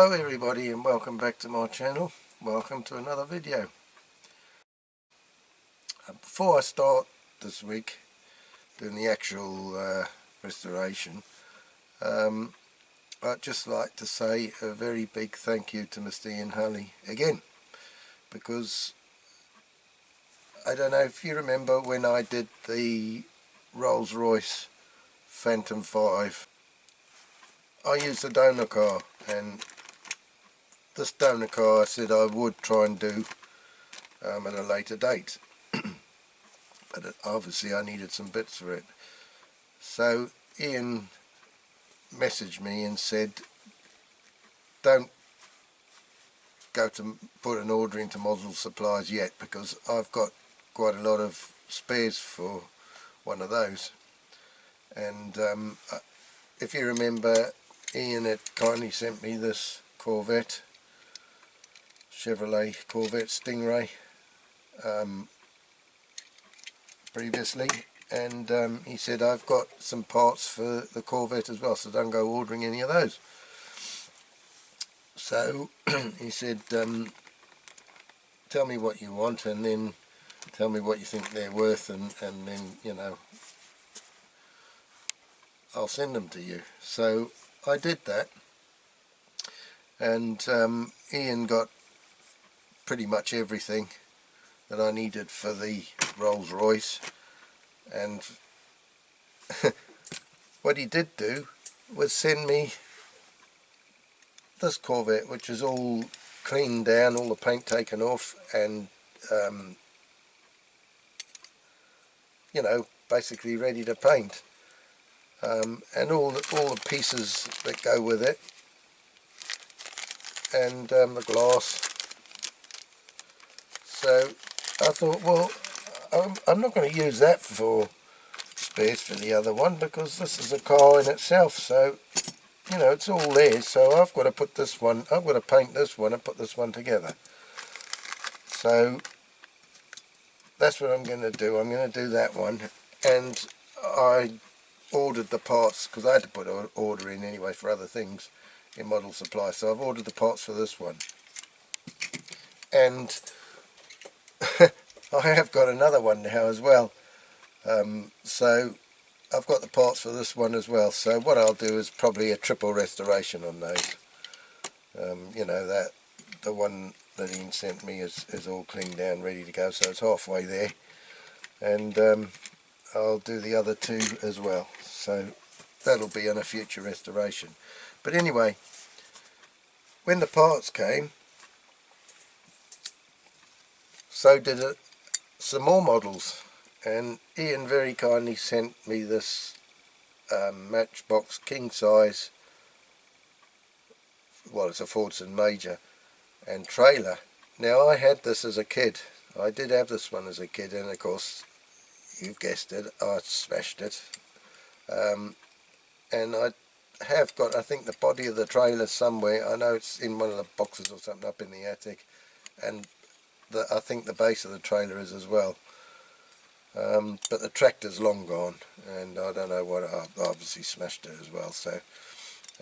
Hello everybody and welcome back to my channel. Welcome to another video. Before I start this week doing the actual restoration, I'd just like to say a very big thank you to Mr. Ian Hulley again, because I don't know if you remember when I did the Rolls-Royce Phantom 5, I used a donor car, and this donor car I said I would try and do at a later date, but obviously I needed some bits for it. So Ian messaged me and said, don't go to put an order into Model Supplies yet, because I've got quite a lot of spares for one of those. And if you remember, Ian had kindly sent me this Corvette, Chevrolet Corvette Stingray, previously, and he said I've got some parts for the Corvette as well, so don't go ordering any of those. So he said, tell me what you want and then tell me what you think they're worth, and then, you know, I'll send them to you. So I did that, and Ian got pretty much everything that I needed for the Rolls-Royce. And what he did do was send me this Corvette, which is all cleaned down, all the paint taken off, and you know, basically ready to paint, and all the pieces that go with it, and the glass. So I thought, well, I'm not going to use that for spares for the other one, because this is a car in itself, so you know, it's all there. So I've got to put this one, I've got to paint this one and put this one together. So that's what I'm going to do. I'm going to do that one, and I ordered the parts because I had to put an order in anyway for other things in Model Supply. So I've ordered the parts for this one, and I have got another one now as well. So I've got the parts for this one as well. So what I'll do is probably a triple restoration on those. You know, that the one that Ian sent me is all cleaned down, ready to go, so it's halfway there. And I'll do the other two as well. So that'll be on a future restoration. But anyway, when the parts came, so did some more models, and Ian very kindly sent me this Matchbox king size, well, it's a Fordson Major and trailer. Now, I had this as a kid. I did have this one as a kid, and of course, you've guessed it, I smashed it. And I have got, I think, the body of the trailer somewhere. I know it's in one of the boxes or something up in the attic, and I think the base of the trailer is as well. But the tractor's long gone, and I don't know what, I obviously smashed it as well. So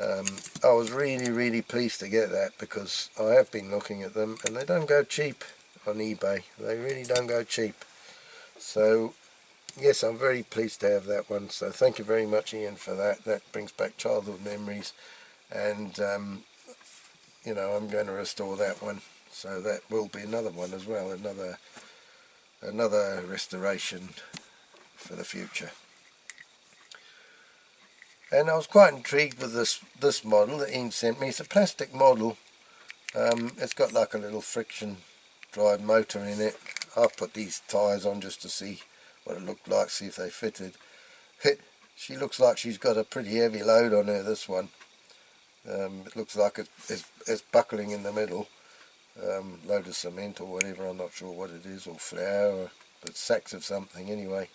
I was really pleased to get that, because I have been looking at them and they don't go cheap on eBay. They really don't go cheap. So yes, I'm very pleased to have that one. So thank you very much, Ian, for that. That brings back childhood memories, and you know, I'm going to restore that one. So that will be another one as well, another restoration for the future. And I was quite intrigued with this model that Ian sent me. It's a plastic model. It's got like a little friction drive motor in it. I've put these tyres on just to see what it looked like, see if they fitted. She looks like she's got a pretty heavy load on her, this one. It looks like it's buckling in the middle. Load of cement or whatever, I'm not sure what it is, or flour, but sacks of something anyway.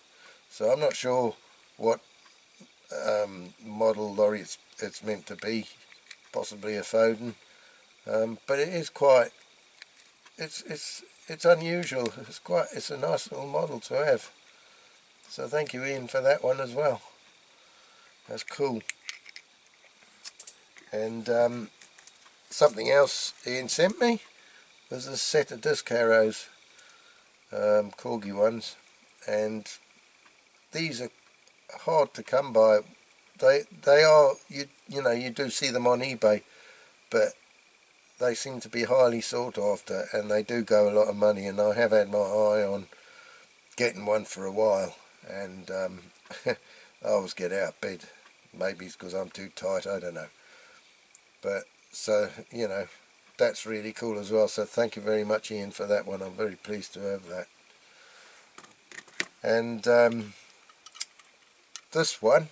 So I'm not sure what model lorry it's meant to be, possibly a Foden, but it is quite, it's unusual. It's a nice little model to have. So thank you, Ian, for that one as well. That's cool. And something else Ian sent me was a set of disc harrows, Corgi ones, and these are hard to come by. They are, you know, you do see them on eBay, but they seem to be highly sought after, and they do go a lot of money, and I have had my eye on getting one for a while, and I always get out of bed. Maybe it's because I'm too tight, I don't know. But so, you know, that's really cool as well, so thank you very much, Ian, for that one. I'm very pleased to have that. And this one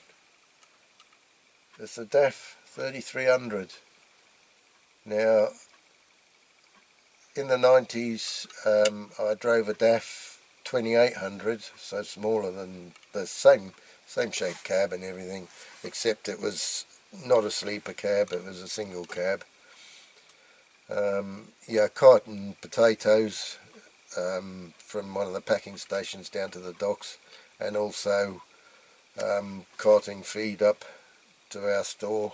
is the DAF 3300. Now, in the 90s, I drove a DAF 2800, so smaller than the same shaped cab and everything, except it was not a sleeper cab, it was a single cab. Yeah, carting potatoes from one of the packing stations down to the docks, and also carting feed up to our store,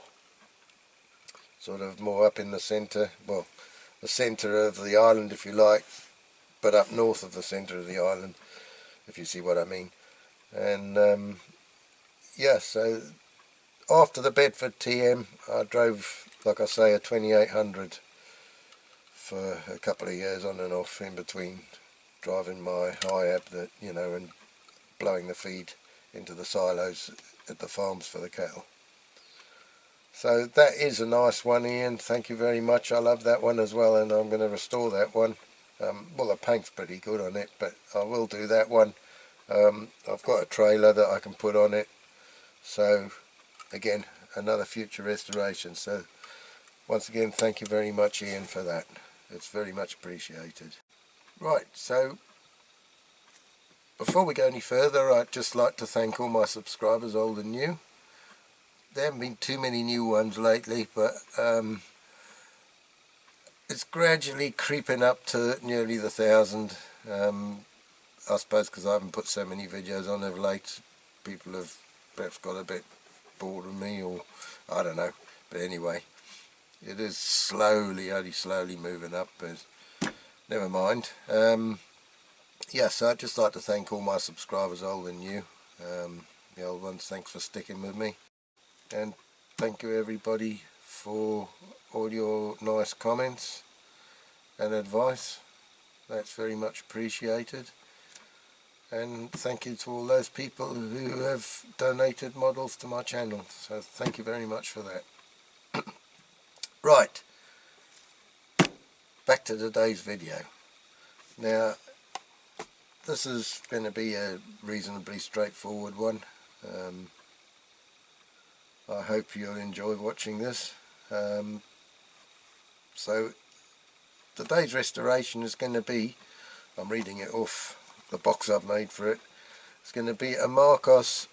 sort of more up in the centre, well, the centre of the island if you like, but up north of the centre of the island, if you see what I mean. And yeah, so after the Bedford TM I drove, like I say, a 2800 for a couple of years on and off, in between driving my high-ab, that, you know, and blowing the feed into the silos at the farms for the cattle. So that is a nice one, Ian, thank you very much. I love that one as well, and I'm going to restore that one. Well, the paint's pretty good on it, but I will do that one. I've got a trailer that I can put on it, so again, another future restoration. So once again, thank you very much, Ian, for that. It's very much appreciated. Right, so before we go any further, I'd just like to thank all my subscribers, old and new. There haven't been too many new ones lately, but it's gradually creeping up to nearly the 1,000. I suppose because I haven't put so many videos on of late, people have perhaps got a bit bored of me, or I don't know. But anyway, it is slowly, only slowly moving up, but never mind. Yeah, so I'd just like to thank all my subscribers, old and new. The old ones, thanks for sticking with me. And thank you everybody for all your nice comments and advice. That's very much appreciated. And thank you to all those people who have donated models to my channel. So thank you very much for that. Right, back to today's video. Now, this is going to be a reasonably straightforward one. I hope you'll enjoy watching this. So today's restoration is going to be, I'm reading it off the box I've made for it, it's going to be a Marcos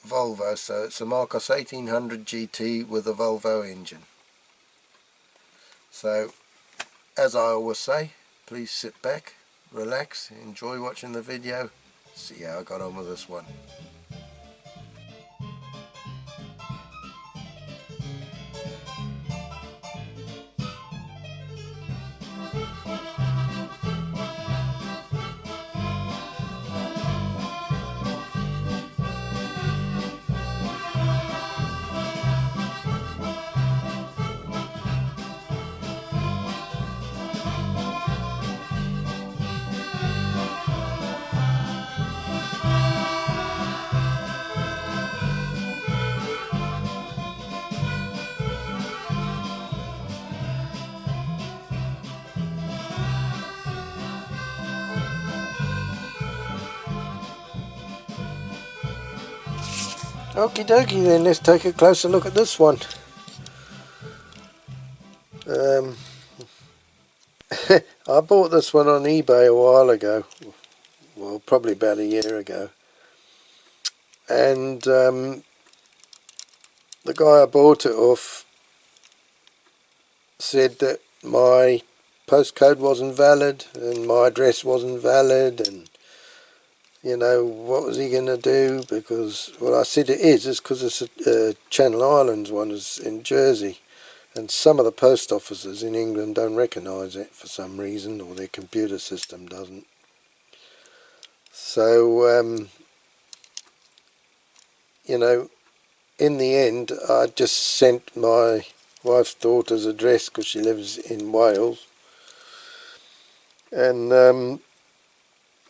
Volvo. So it's a Marcos 1800 GT with a Volvo engine. So as I always say, please sit back, relax, enjoy watching the video, see how I got on with this one. Okie dokie then, let's take a closer look at this one. I bought this one on eBay a while ago, well, probably about a year ago, and the guy I bought it off said that my postcode wasn't valid and my address wasn't valid, and you know, what was he going to do? Because, well, I said it is, it's because it's a Channel Islands one, is in Jersey, and some of the post offices in England don't recognise it for some reason, or their computer system doesn't. So you know, in the end I just sent my wife's daughter's address, because she lives in Wales, and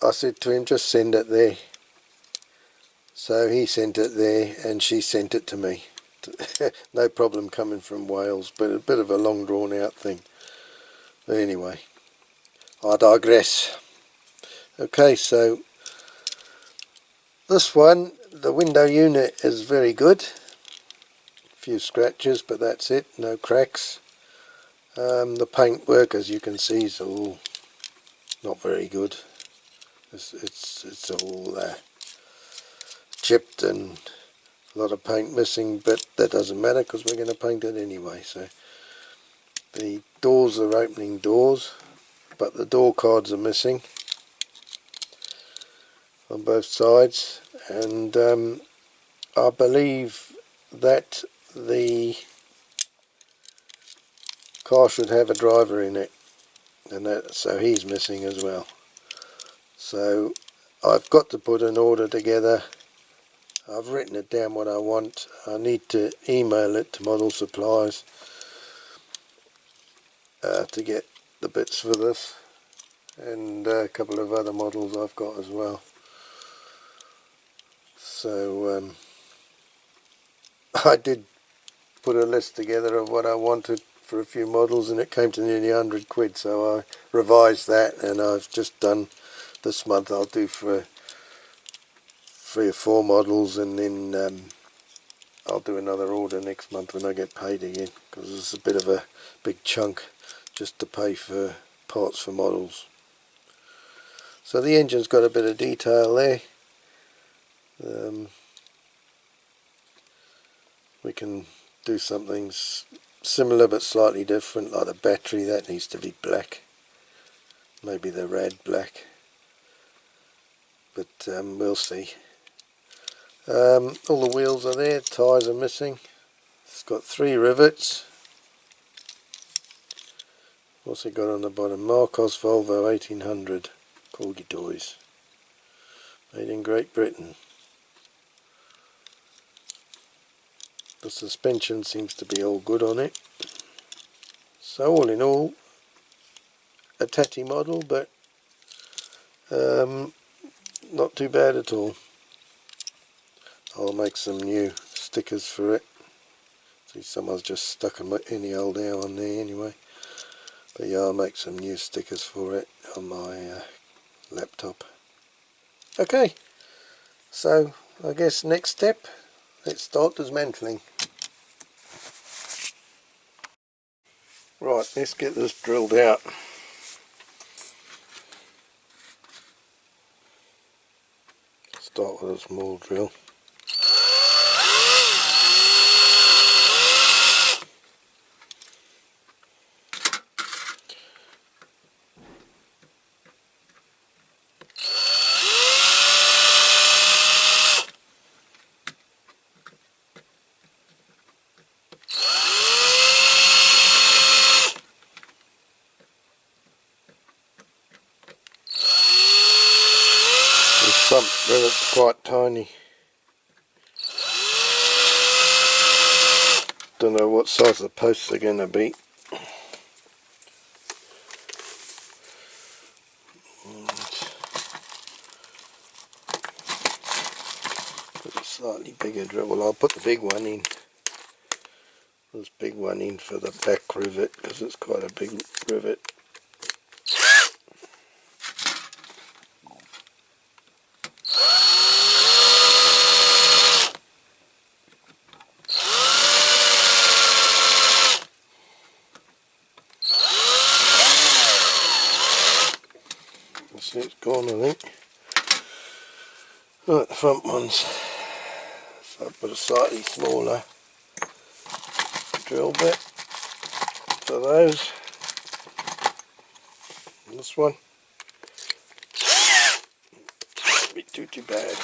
I said to him, just send it there. So he sent it there and she sent it to me. No problem coming from Wales, but a bit of a long drawn out thing. But anyway, I digress. Okay, so this one, the window unit is very good. A few scratches, but that's it, no cracks. The paintwork, as you can see, is all not very good. It's all chipped and a lot of paint missing, but that doesn't matter because we're going to paint it anyway. So the doors are opening doors, but the door cards are missing on both sides, and I believe that the car should have a driver in it, and so he's missing as well. So I've got to put an order together. I've written it down what I want. I need to email it to Model Supplies to get the bits for this, and a couple of other models I've got as well. So I did put a list together of what I wanted for a few models, and it came to nearly 100 quid, so I revised that, and I've just done this month. I'll do for 3 or 4 models, and then I'll do another order next month when I get paid again, because it's a bit of a big chunk just to pay for parts for models. So the engine's got a bit of detail there. We can do something similar but slightly different, like the battery. That needs to be black, maybe the red black, but we'll see. All the wheels are there, tyres are missing. It's got 3 rivets. What's it got on the bottom? Marcos Volvo 1800 Corgi toys, made in Great Britain. The suspension seems to be all good on it. So all in all, a tatty model, but not too bad at all. I'll make some new stickers for it. See, someone's just stuck any old air on there anyway. But yeah, I'll make some new stickers for it on my laptop. Okay, so I guess next step, let's start dismantling. Right, let's get this drilled out. Start with a small drill. Front rivet's quite tiny. Don't know what size the posts are going to be. Put a slightly bigger drill. Well, I'll put the big one in. This big one in for the back rivet, because it's quite a big rivet. It's gone, I think. Right, the front ones. So I put a slightly smaller drill bit for those. And this one. Shouldn't be too bad.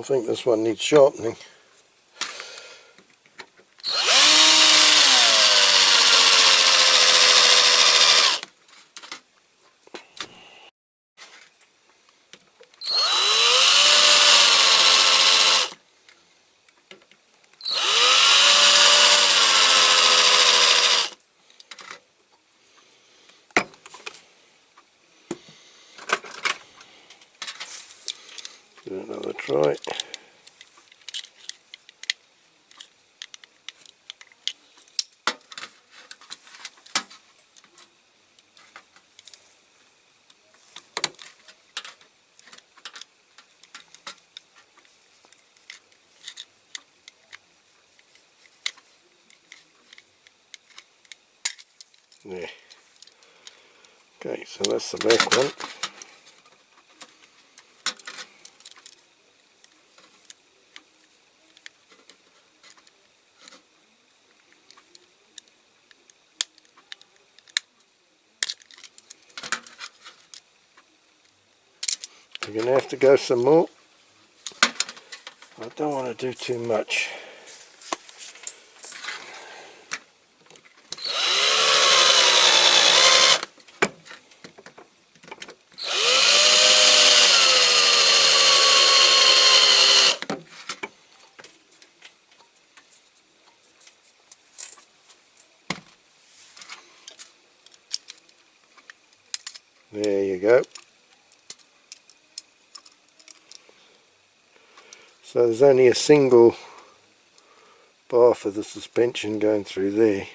think this one needs sharpening. Do another try. There. Okay, so that's the back one. We're going to have to go some more. I don't want to do too much. There you go. So there's only a single bar for the suspension going through there.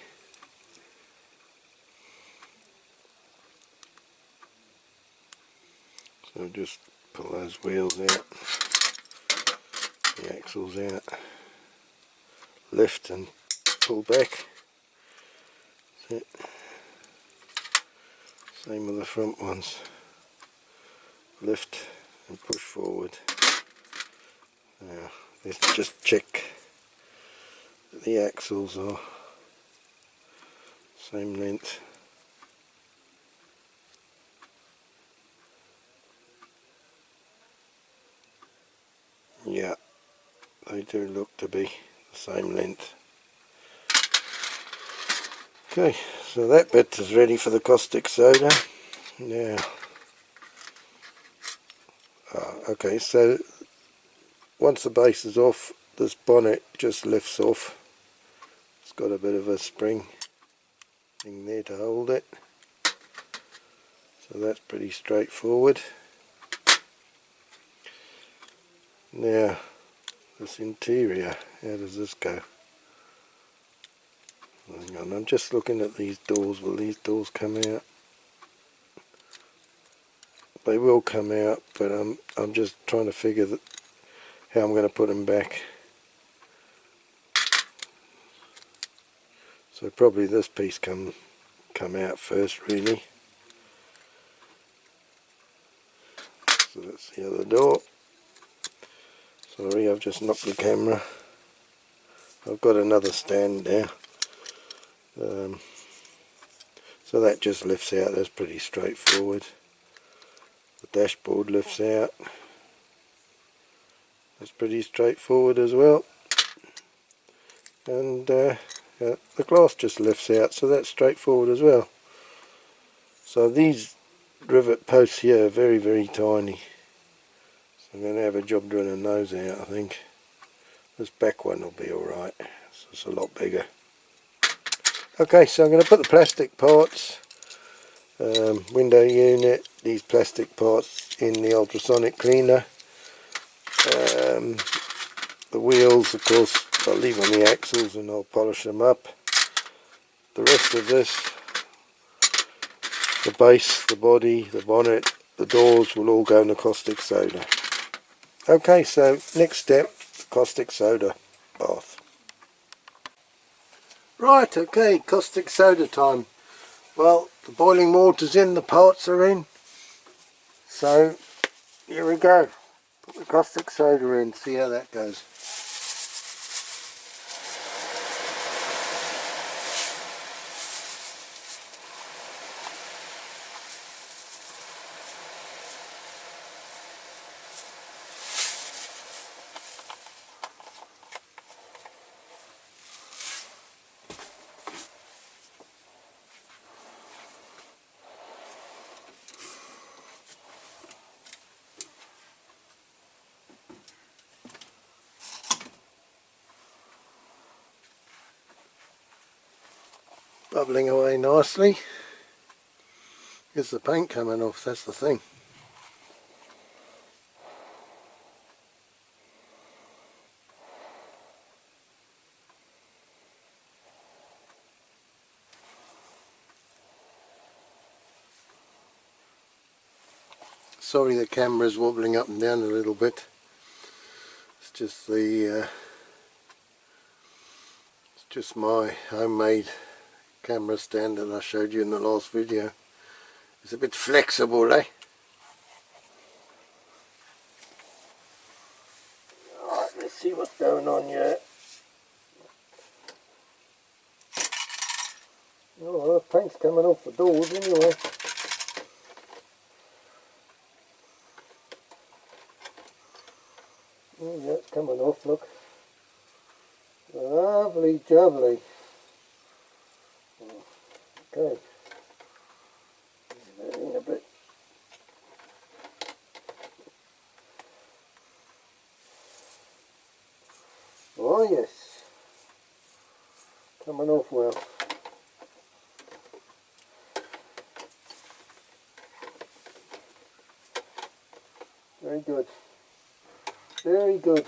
So just pull those wheels out, the axles out, lift and pull back. That's it. Same with the front ones. Lift and push forward. Now let's just check that the axles are same length. Yeah, they do look to be the same length. Okay, so that bit is ready for the caustic soda. Now, okay, so once the base is off, this bonnet just lifts off. It's got a bit of a spring thing there to hold it. So that's pretty straightforward. Now, this interior, how does this go? Hang on, I'm just looking at these doors. Will these doors come out? They will come out, but I'm just trying to figure how I'm going to put them back. So probably this piece come out first, really. So that's the other door. Sorry, I've just knocked the camera. I've got another stand there. So that just lifts out. That's pretty straightforward. The dashboard lifts out. That's pretty straightforward as well. And the glass just lifts out, so that's straightforward as well. So these rivet posts here are very, very tiny. So I'm going to have a job drilling those out, I think. This back one will be alright. So it's a lot bigger. Okay, so I'm going to put the plastic parts, window unit, these plastic parts in the ultrasonic cleaner. The wheels, of course, I'll leave on the axles and I'll polish them up. The rest of this, the base, the body, the bonnet, the doors will all go in the caustic soda. Okay, so next step, caustic soda bath. Right, okay, caustic soda time. Well, the boiling water's in, the parts are in. So, here we go. Put the caustic soda in, see how that goes. bubbling away nicely. Is the paint coming off? That's the thing. Sorry the camera's wobbling up and down a little bit. It's just the it's just my homemade camera stand that I showed you in the last video. It's a bit flexible, eh? Alright, let's see what's going on here. Oh, well, the paint's coming off the doors anyway. Oh yeah, it's coming off, look. Lovely jubbly. Okay. Move that in a bit. Oh yes. Coming off well. Very good. Very good.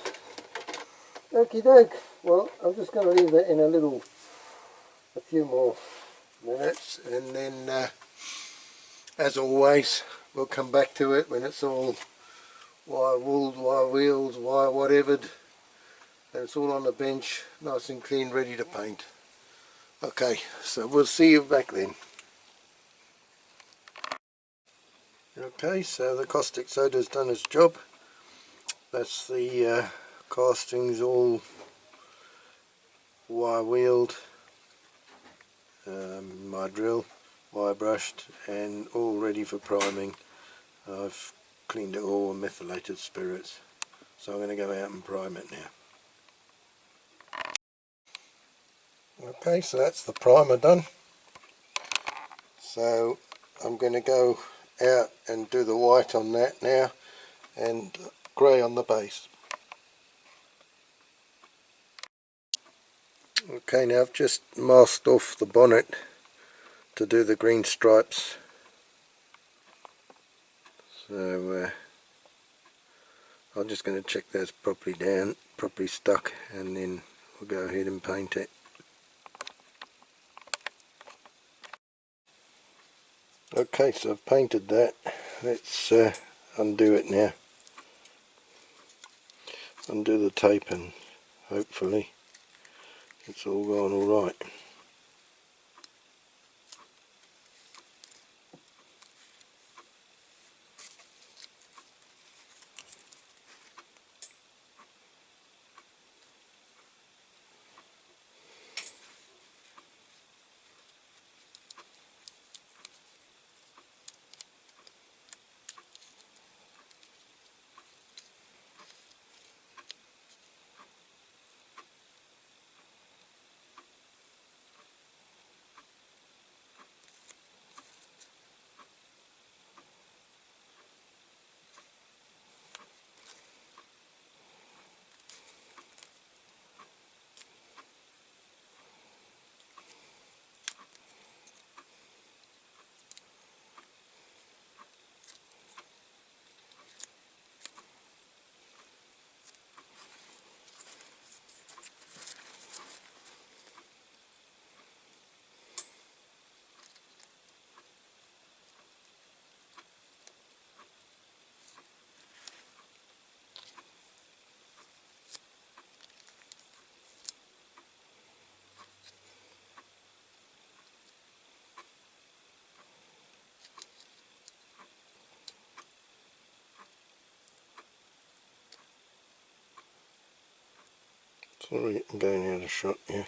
Okie doke. Well, I'm just going to leave that in a few more minutes, and then as always we'll come back to it when it's all wire wooled, wire wheels, wire whatevered, and it's all on the bench, nice and clean, ready to paint. Okay, so we'll see you back then. Okay, so the caustic soda's done its job. That's the castings all wire wheeled, my drill, wire brushed, and all ready for priming. I've cleaned it all with methylated spirits, so I'm going to go out and prime it now. Okay, so that's the primer done. So I'm going to go out and do the white on that now, and grey on the base. Okay, now I've just masked off the bonnet to do the green stripes. So I'm just going to check that's properly down, properly stuck, and then we'll go ahead and paint it. Okay, so I've painted that. Let's undo it now. Undo the tape, and hopefully it's all gone all right. Sorry, I'm going out of shot here.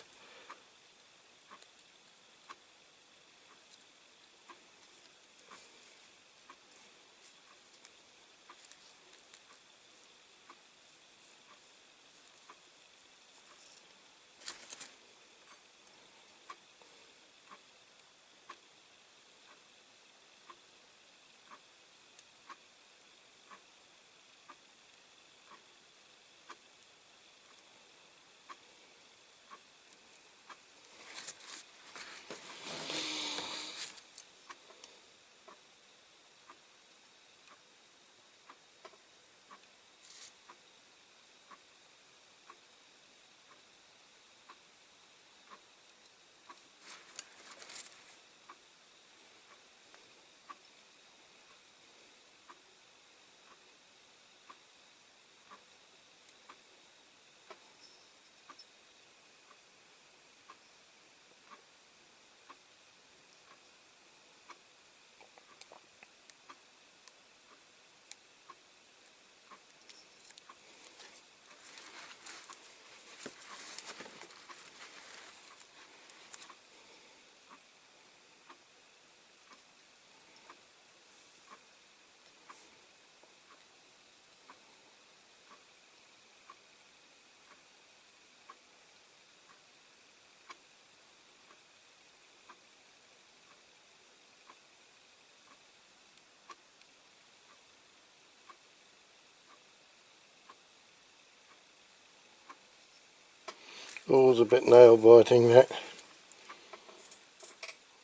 Always a bit nail biting, that.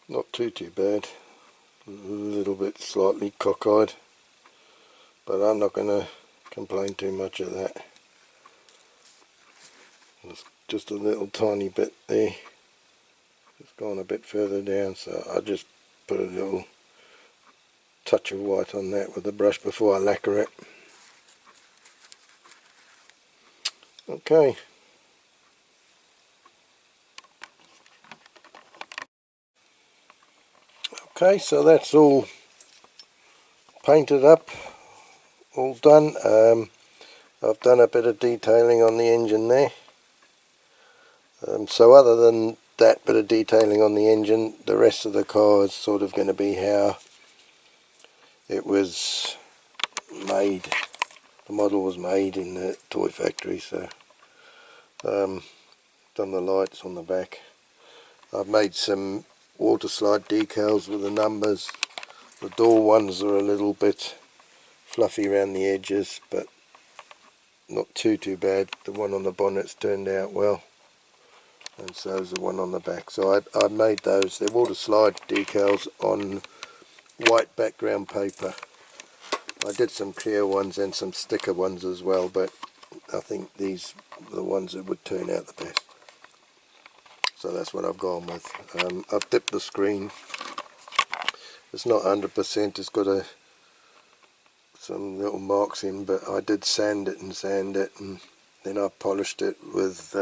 Not too bad. A little bit slightly cockeyed, but I'm not going to complain too much of that. It's just a little tiny bit there. It's gone a bit further down, so I just put a little touch of white on that with the brush before I lacquer it. Okay. Okay, so that's all painted up, all done. I've done a bit of detailing on the engine there. So other than that bit of detailing on the engine, the rest of the car is sort of going to be how it was made. The model was made in the toy factory, so done the lights on the back. I've made some water slide decals with the numbers. The door ones are a little bit fluffy around the edges, but not too bad. The one on the bonnet's turned out well, and so is the one on the back. So I made those. They're water slide decals on white background paper. I did some clear ones and some sticker ones as well, but I think these are the ones that would turn out the best. So that's what I've gone with. I've dipped the screen. It's not 100%, it's got some little marks in, but I did sand it, and then I polished it with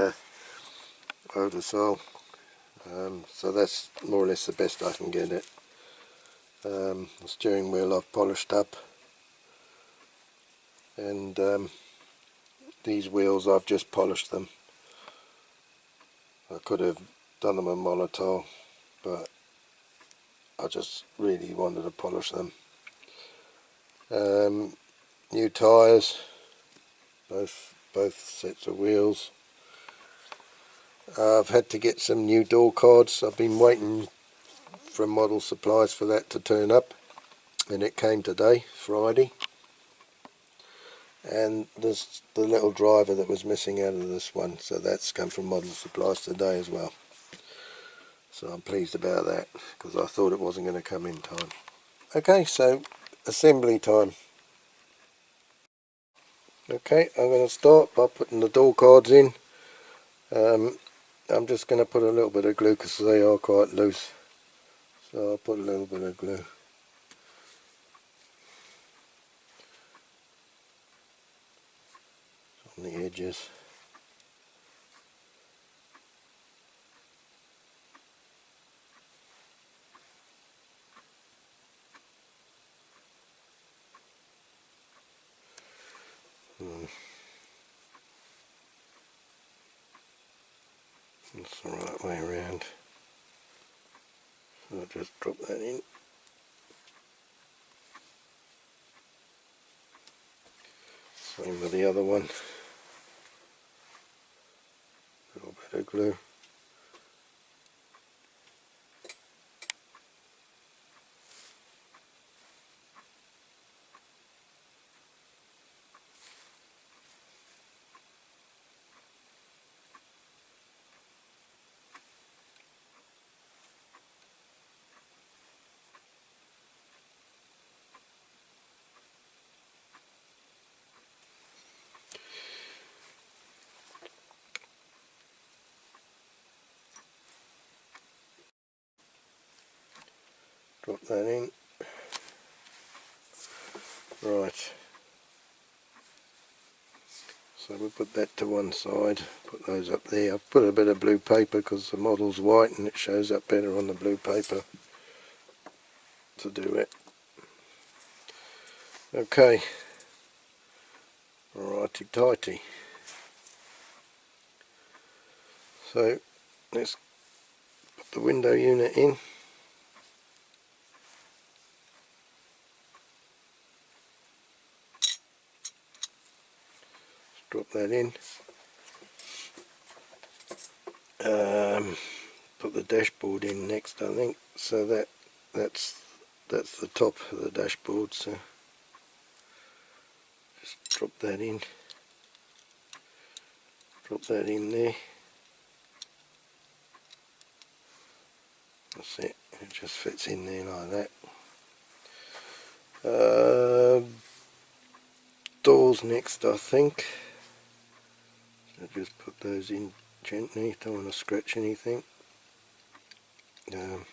eau de sol. So that's more or less the best I can get it. The steering wheel I've polished up, and these wheels I've just polished them. I could have done them in Molotov, but I just really wanted to polish them. New tyres, both sets of wheels. I've had to get some new door cards. I've been waiting from Model Supplies for that to turn up, and it came today, Friday. And there's the little driver that was missing out of this one, so that's come from Model Supplies today as well. So I'm pleased about that, because I thought it wasn't going to come in time. Okay, so assembly time. Okay, I'm going to start by putting the door cards in. I'm just going to put a little bit of glue because they are quite loose. So I'll put a little bit of glue. On the edges. That's the right way around. So I'll just drop that in. Same with the other one. A little bit of glue. Drop that in. Right. So we'll put that to one side, put those up there. I've put a bit of blue paper because the model's white and it shows up better on the blue paper to do it. Okay, righty tighty. So let's put the window unit in. Drop that in. Put the dashboard in next, I think. So that's the top of the dashboard. So just drop that in. Drop that in there. That's it, it just fits in there like that. Doors next, I think. So just put those in gently, don't want to scratch anything. You've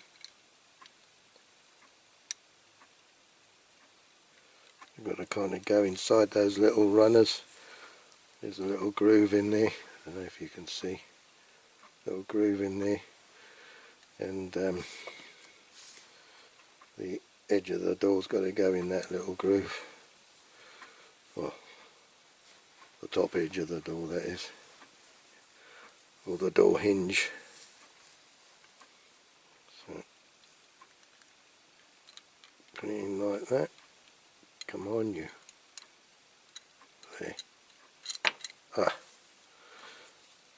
got to kind of go inside those little runners. There's a little groove in there, I don't know if you can see, little groove in there, and the edge of the door's got to go in that little groove, well, the top edge of the door that is, or the door hinge. So put it in like that, come on you, there,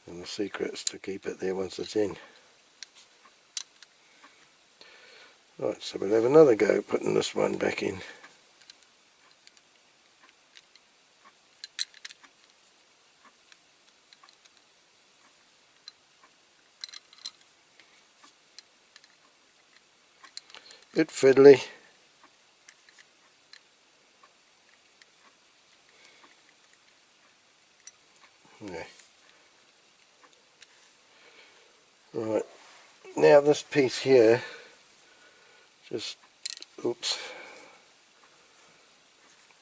and the secret's to keep it there once it's in. Right, so we'll have another go putting this one back in. Bit fiddly. Yeah. Right, now this piece here, just, oops,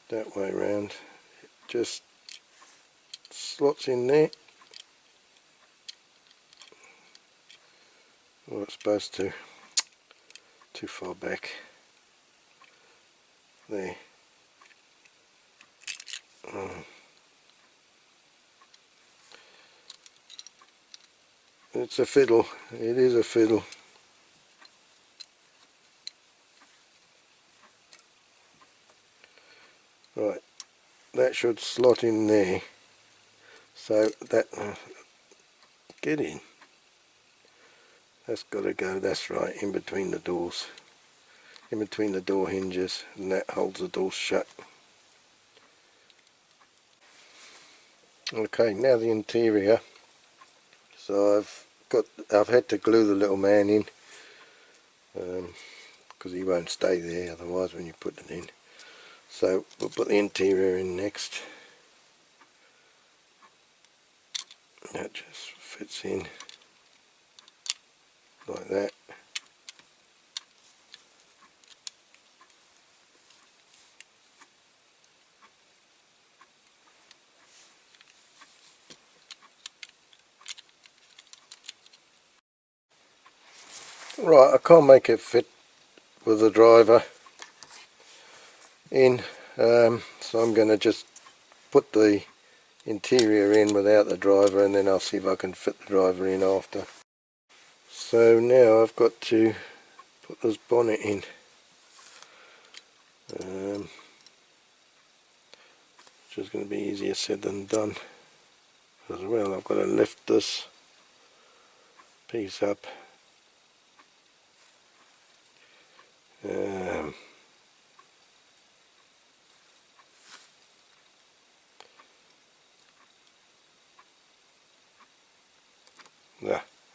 that way round, just slots in there. Well, it's supposed to, too far back. There. It's a fiddle, it is a fiddle. Right, that should slot in there, so that, get in, that's got to go, that's right, in between the doors, in between the door hinges, and that holds the door shut. Okay, now the interior. So I've had to glue the little man in, because he won't stay there otherwise when you put it in. So we'll put the interior in next. That just fits in like that. Right, I can't make it fit with the driver in, so I'm going to just put the interior in without the driver, and then I'll see if I can fit the driver in after. So now I've got to put this bonnet in, which is going to be easier said than done as well. I've got to lift this piece up,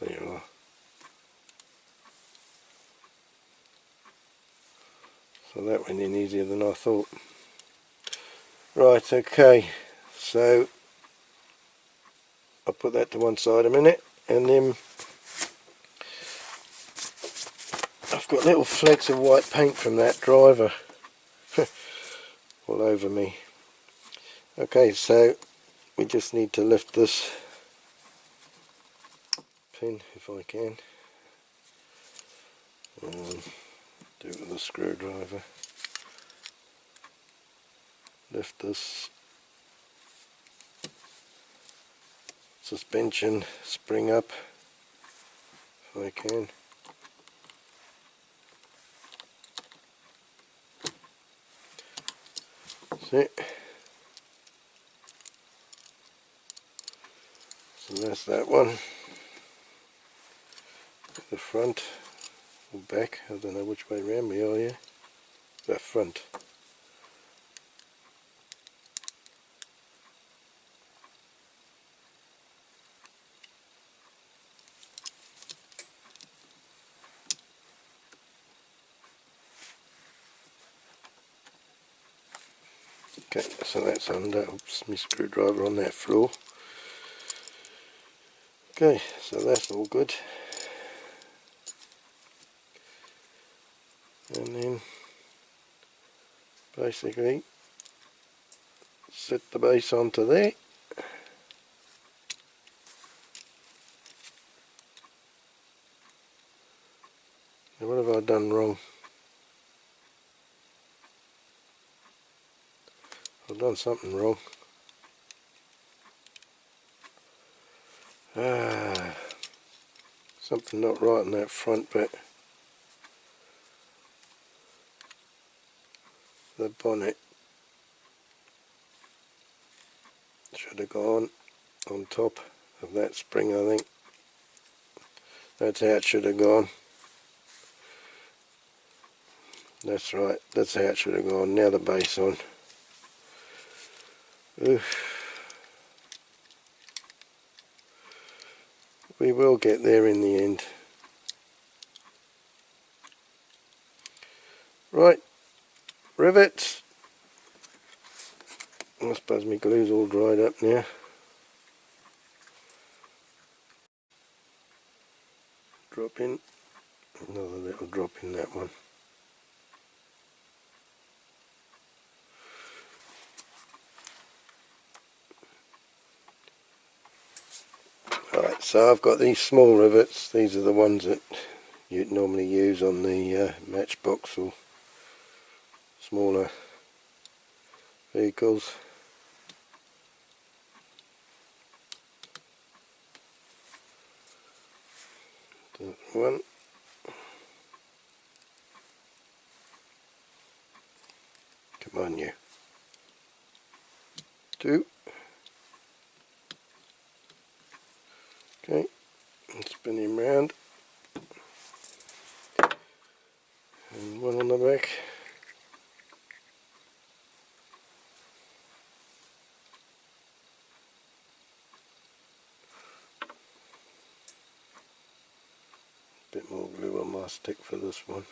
there you are. So that went in easier than I thought. Right, okay, so I'll put that to one side a minute, and then I've got little flecks of white paint from that driver all over me. Okay, so we just need to lift this pin, if I can, do it with a screwdriver. Lift this suspension spring up, if I can. That's it. So that's that one. The front or back, I don't know which way round we are here. The front. Okay, so that's under. Oops, my screwdriver on that floor. Okay, so that's all good. And then basically set the base onto there. Now what have I done wrong? I've done something wrong. Something not right in that front bit. The bonnet should have gone on top of that spring, I think. That's how it should have gone. That's right, that's how it should have gone. Now the base on. Oof. We will get there in the end. Right, rivets. I suppose my glue's all dried up now. Drop in. Another little drop in that one. Right, so I've got these small rivets. These are the ones that you'd normally use on the Matchbox or smaller vehicles. One. Come on, you. Two. Okay, and spin him round. And one on the back. Bit more glue on my stick for this one.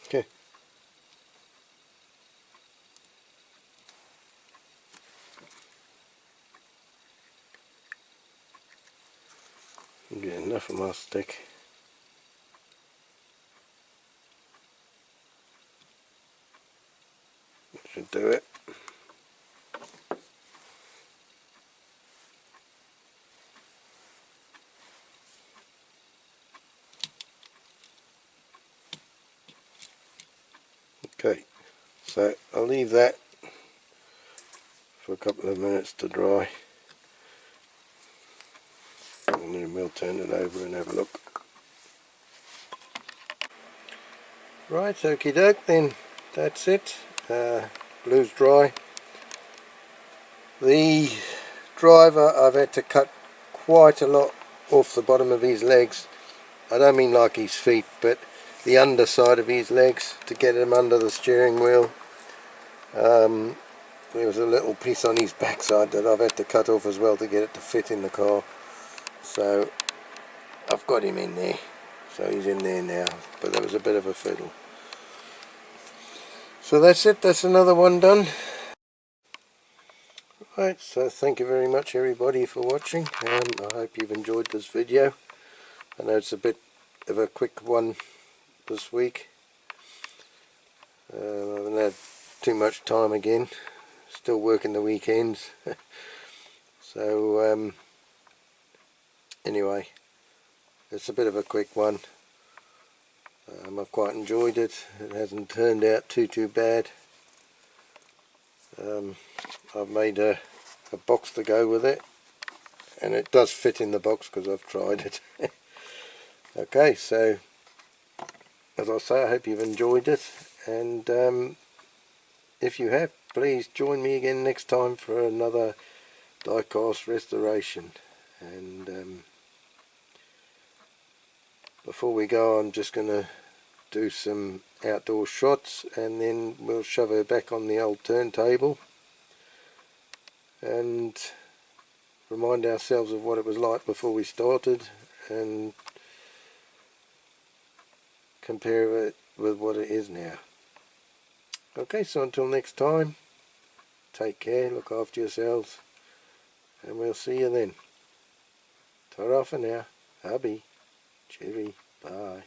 Okay. Get enough of my stick. That should do it. Okay, so I'll leave that for a couple of minutes to dry. And then we'll turn it over and have a look. Right, okie doke, then that's it. Glue's dry. The driver, I've had to cut quite a lot off the bottom of his legs. I don't mean like his feet, but the underside of his legs to get him under the steering wheel. There was a little piece on his backside that I've had to cut off as well to get it to fit in the car. So I've got him in there. So he's in there now, but there was a bit of a fiddle. So that's it, that's another one done. Right, so thank you very much everybody for watching. I hope you've enjoyed this video. I know it's a bit of a quick one this week. I haven't had too much time again, still working the weekends. So anyway, it's a bit of a quick one. I've quite enjoyed it. It hasn't turned out too bad. I've made a box to go with it, and it does fit in the box because I've tried it. Okay, so as I say, I hope you've enjoyed it, and if you have, please join me again next time for another die-cast restoration. And before we go, I'm just going to do some outdoor shots, and then we'll shove her back on the old turntable and remind ourselves of what it was like before we started and compare it with what it is now. Okay, so until next time, take care, look after yourselves, and we'll see you then. Ta-ra for now. Hubby. Cheery. Bye.